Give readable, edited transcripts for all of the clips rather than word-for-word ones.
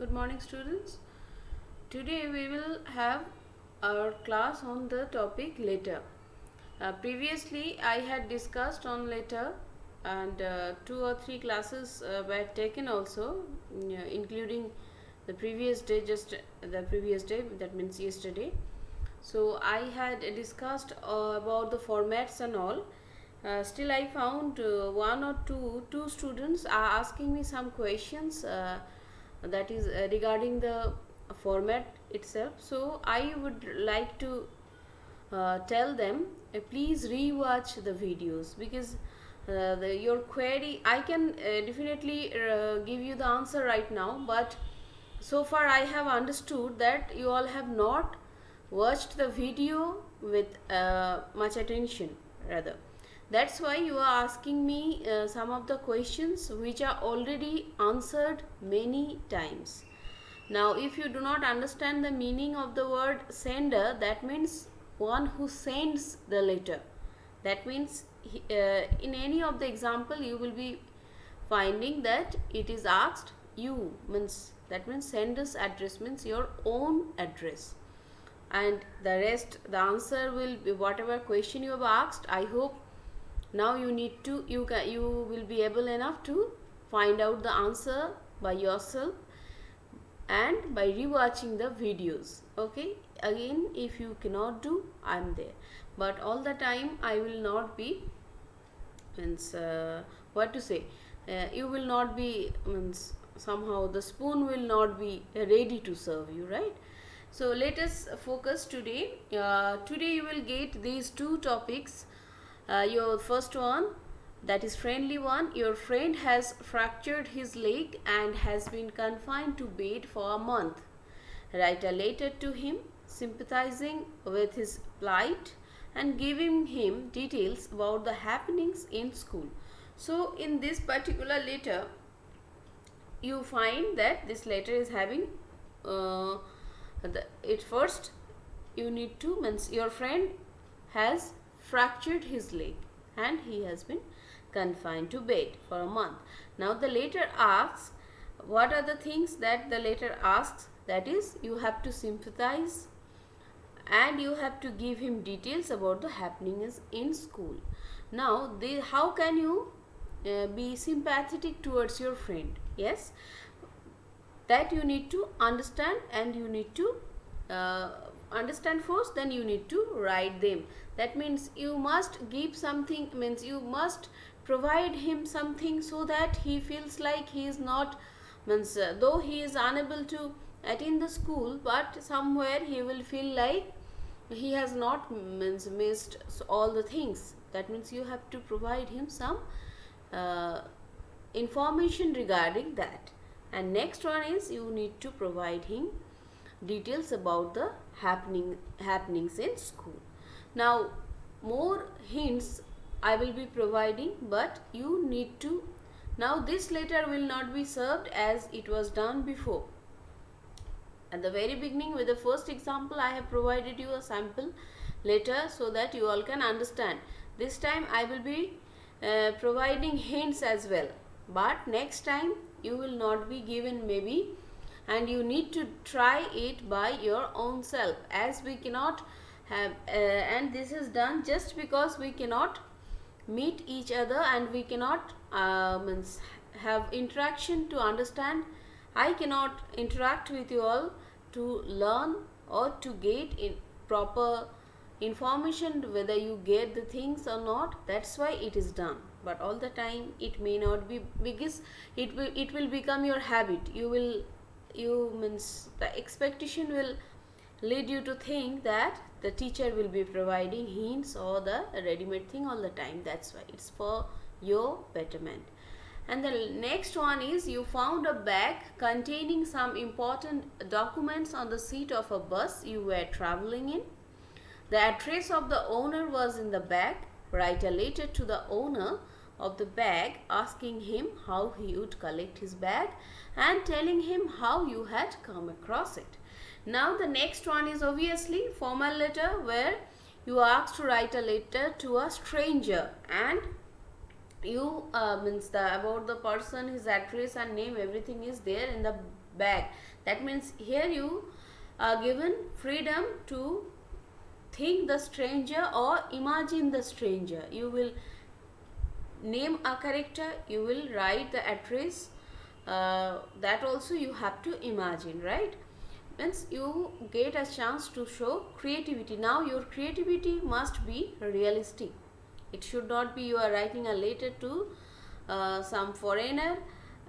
Good morning, students. Today we will have our class on the topic letter. Previously, I had discussed on letter, and two or three classes were taken also, including the previous day, just the previous day, that means yesterday. So I had discussed about the formats and all. Still, I found one or two students are asking me some questions that is regarding the format itself. So I would like to tell them, please rewatch the videos, because your query I can definitely give you the answer right now, but so far I have understood that you all have not watched the video with much attention, rather. That's why you are asking me some of the questions which are already answered many times. Now, if you do not understand the meaning of the word sender, that means one who sends the letter. That means in any of the example you will be finding that it is asked you, means that means sender's address means your own address, and the rest, the answer will be whatever question you have asked. I hope now you will be able enough to find out the answer by yourself and by rewatching the videos. Okay, again, if you cannot do, I am there, but all the time I will not be, means what to say, you will not be, means somehow the spoon will not be ready to serve you, right? So let us focus today. Today you will get these two topics. Your first one, that is friendly one. Your friend has fractured his leg and has been confined to bed for a month. Write a letter to him, sympathizing with his plight and giving him details about the happenings in school. So in this particular letter, you find that this letter is having it first you need to, means your friend has fractured his leg and he has been confined to bed for a month. Now the letter asks, what are the things that the letter asks? That is, you have to sympathize and you have to give him details about the happenings in school. Now how can you be sympathetic towards your friend? Yes, that you need to understand, and you need to understand first, then you need to write them. That means you must give something, means you must provide him something so that he feels like he is not, means though he is unable to attend the school, but somewhere he will feel like he has not, means missed all the things. That means you have to provide him some information regarding that. And next one is, you need to provide him details about the happenings in school. Now more hints I will be providing, but you need to, now this letter will not be served as it was done before. At the very beginning, with the first example, I have provided you a sample letter so that you all can understand. This time I will be providing hints as well, but next time you will not be given maybe, and you need to try it by your own self, as we cannot have and this is done just because we cannot meet each other and we cannot means have interaction to understand. I cannot interact with you all to learn or to get in proper information whether you get the things or not. That's why it is done, but all the time it may not be, because it will become your habit. You means the expectation will lead you to think that the teacher will be providing hints or the ready-made thing all the time. That's why it's for your betterment. And the next one is, you found a bag containing some important documents on the seat of a bus you were traveling in. The address of the owner was in the bag. Write a letter to the owner of the bag asking him how he would collect his bag and telling him how you had come across it. Now the next one is obviously formal letter, where you are asked to write a letter to a stranger, and you means the about the person, his address and name, everything is there in the bag. That means here you are given freedom to think the stranger or imagine the stranger. You will name a character, you will write the address, that also you have to imagine, right? Means you get a chance to show creativity. Now your creativity must be realistic. It should not be you are writing a letter to some foreigner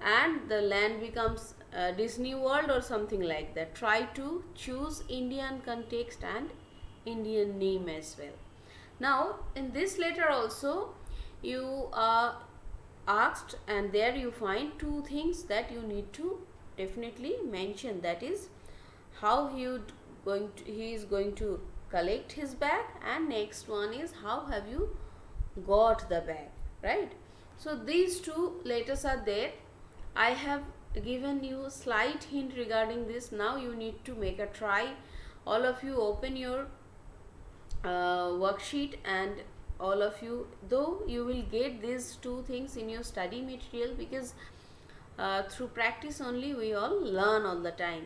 and the land becomes Disney World or something like that. Try to choose Indian context and Indian name as well. Now in this letter also you are asked, and there you find two things that you need to definitely mention. That is how he is going to collect his bag, and next one is how have you got the bag, right? So these two letters are there. I have given you a slight hint regarding this. Now you need to make a try. All of you open your worksheet, and all of you, though you will get these two things in your study material, because through practice only we all learn all the time.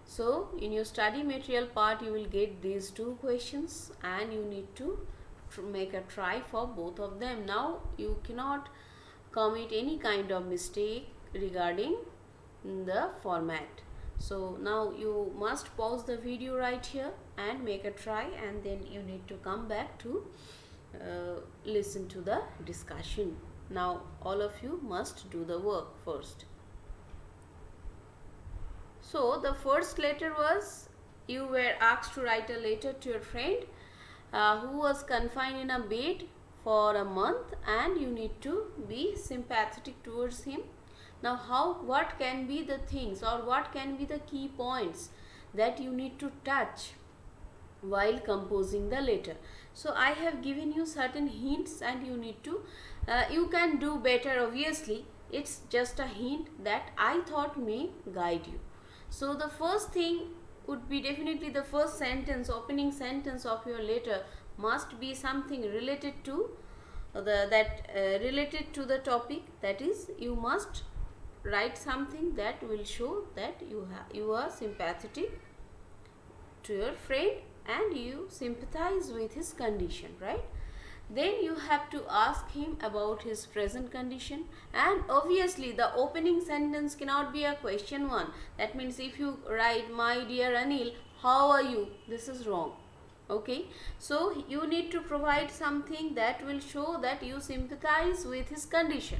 So in your study material part you will get these two questions, and you need to make a try for both of them. Now you cannot commit any kind of mistake regarding the format. So now you must pause the video right here and make a try, and then you need to come back to listen to the discussion. Now all of you must do the work first. So the first letter was, you were asked to write a letter to your friend who was confined in a bed for a month, and you need to be sympathetic towards him. Now what can be the things, or what can be the key points that you need to touch while composing the letter? So I have given you certain hints, and you need to you can do better. Obviously it's just a hint that I thought may guide you. So the first thing would be definitely the first sentence, opening sentence of your letter must be something related to related to the topic. That is, you must write something that will show that you are sympathetic to your friend and you sympathize with his condition, right? Then you have to ask him about his present condition, and obviously the opening sentence cannot be a question one. That means if you write, my dear Anil, how are you, this is wrong. Okay, so you need to provide something that will show that you sympathize with his condition.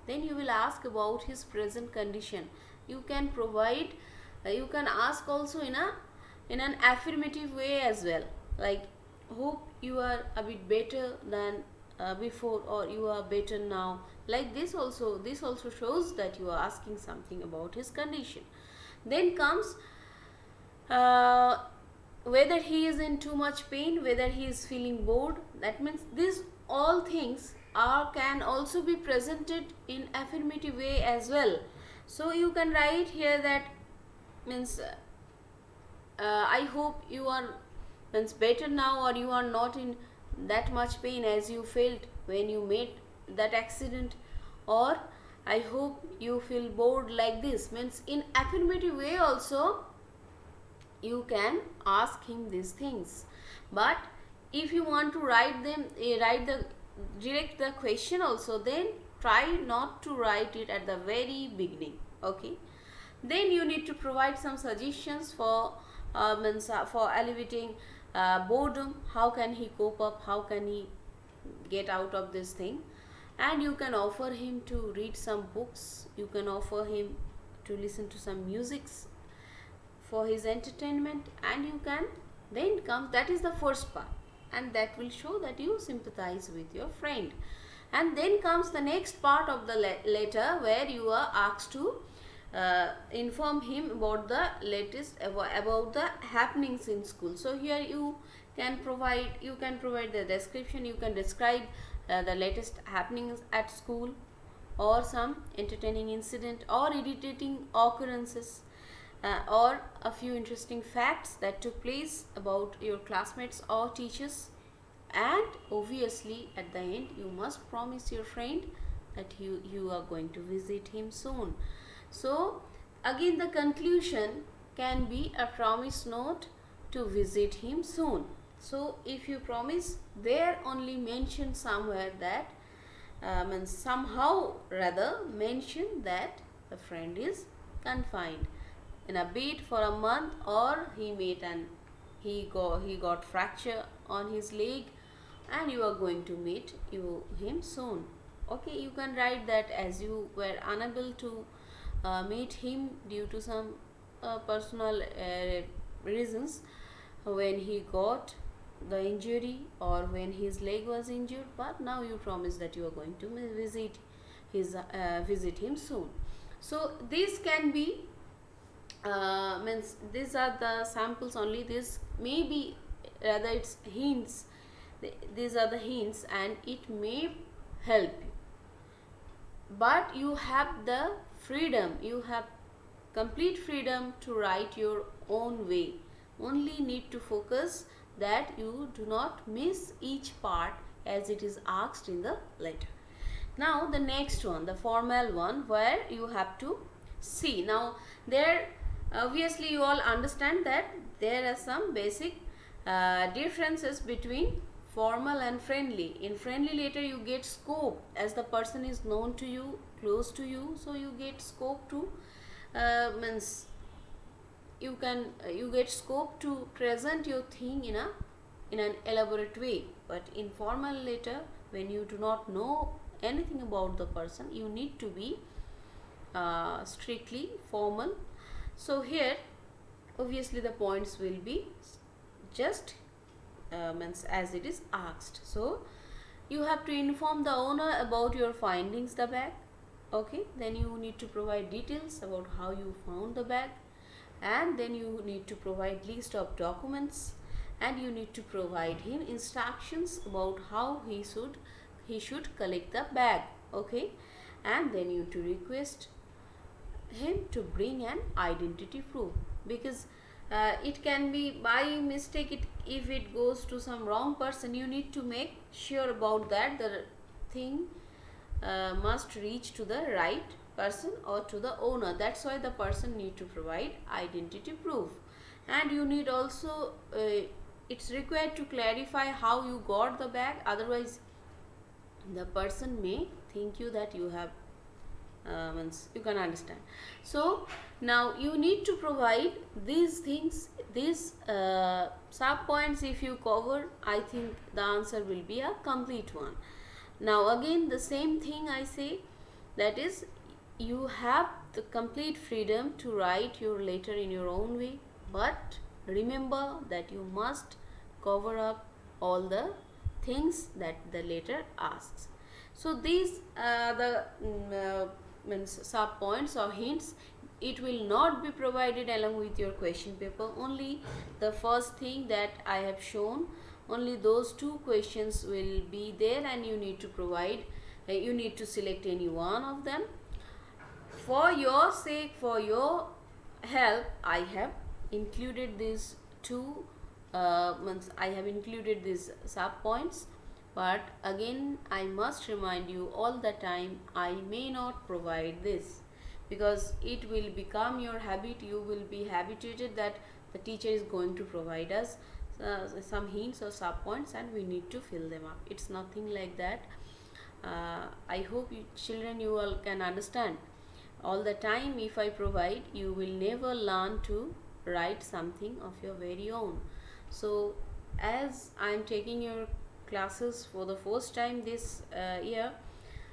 Then you will ask about his present condition. You can provide you can ask also in an affirmative way as well, like, hope you are a bit better than before, or you are better now. Like this also shows that you are asking something about his condition. Then comes whether he is in too much pain, whether he is feeling bored. That means these all things can also be presented in affirmative way as well. So you can write here that means I hope you are better now, or you are not in that much pain as you felt when you made that accident, or I hope you feel bored. Like this means in affirmative way also you can ask him these things. But if you want to write direct the question also, then try not to write it at the very beginning. Okay, then you need to provide some suggestions for alleviating boredom. How can he cope up, how can he get out of this thing? And you can offer him to read some books, you can offer him to listen to some musics for his entertainment, and you can then come, that is the first part, and that will show that you sympathize with your friend. And then comes the next part of the letter, where you are asked to inform him about the latest, about the happenings in school. So here you can provide the description, you can describe the latest happenings at school, or some entertaining incident, or irritating occurrences, or a few interesting facts that took place about your classmates or teachers. And obviously at the end you must promise your friend that you are going to visit him soon. So again the conclusion can be a promise note to visit him soon. So if you promise, there only mention somewhere that and somehow rather mention that the friend is confined in a bed for a month, or he got fracture on his leg and you are going to meet him soon. Okay, you can write that as you were unable to meet him due to some personal reasons when he got the injury or when his leg was injured, but now you promise that you are going to visit him soon. So this can be means these are the samples only. This may be rather it's hints. These are the hints and it may help you, but you have the freedom, you have complete freedom to write your own way. Only need to focus that you do not miss each part as it is asked in the letter. Now the next one, the formal one, where you have to see. Now there obviously you all understand that there are some basic differences between formal and friendly. In friendly letter you get scope, as the person is known to you, close to you, so you get scope to means you get scope to present your thing in an elaborate way. But in formal letter, when you do not know anything about the person, you need to be strictly formal. So here obviously the points will be just means as it is asked. So you have to inform the owner about your findings the bag. Okay, then you need to provide details about how you found the bag, and then you need to provide list of documents, and you need to provide him instructions about how he should collect the bag. Okay, and then you to request him to bring an identity proof, because it can be by mistake, if it goes to some wrong person, you need to make sure about that the thing must reach to the right person or to the owner. That's why the person need to provide identity proof. And you need also it's required to clarify how you got the bag, otherwise the person may think you that you have means you can understand. So now you need to provide these things, these sub points. If you cover, I think the answer will be a complete one. Now again the same thing I say, that is you have the complete freedom to write your letter in your own way, but remember that you must cover up all the things that the letter asks. So these means sub points or hints, it will not be provided along with your question paper. Only the first thing that I have shown, only those two questions will be there, and you need to provide you need to select any one of them. For your sake, for your help, I have included these two I have included these sub points, but again I must remind you all the time, I may not provide this because it will become your habit. You will be habituated that the teacher is going to provide us some hints or sub points and we need to fill them up. It's nothing like that. I hope children, you all can understand. All the time if I provide, you will never learn to write something of your very own. So as I am taking your classes for the first time this year,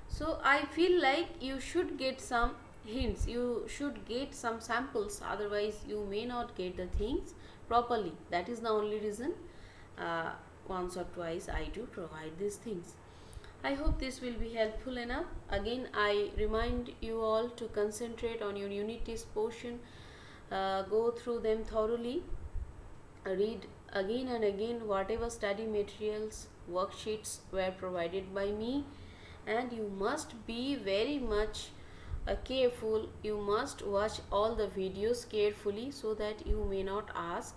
so I feel like you should get some hints, you should get some samples, otherwise you may not get the things properly. That is the only reason once or twice I do provide these things. I hope this will be helpful enough. Again I remind you all to concentrate on your unit test portion, go through them thoroughly, read again and again whatever study materials, worksheets were provided by me, and you must be very much careful. You must watch all the videos carefully so that you may not ask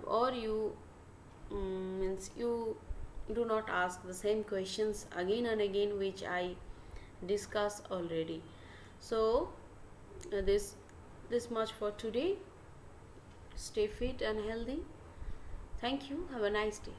or you means you do not ask the same questions again and again which I discussed already. So this this much for today. Stay fit and healthy. Thank you. Have a nice day.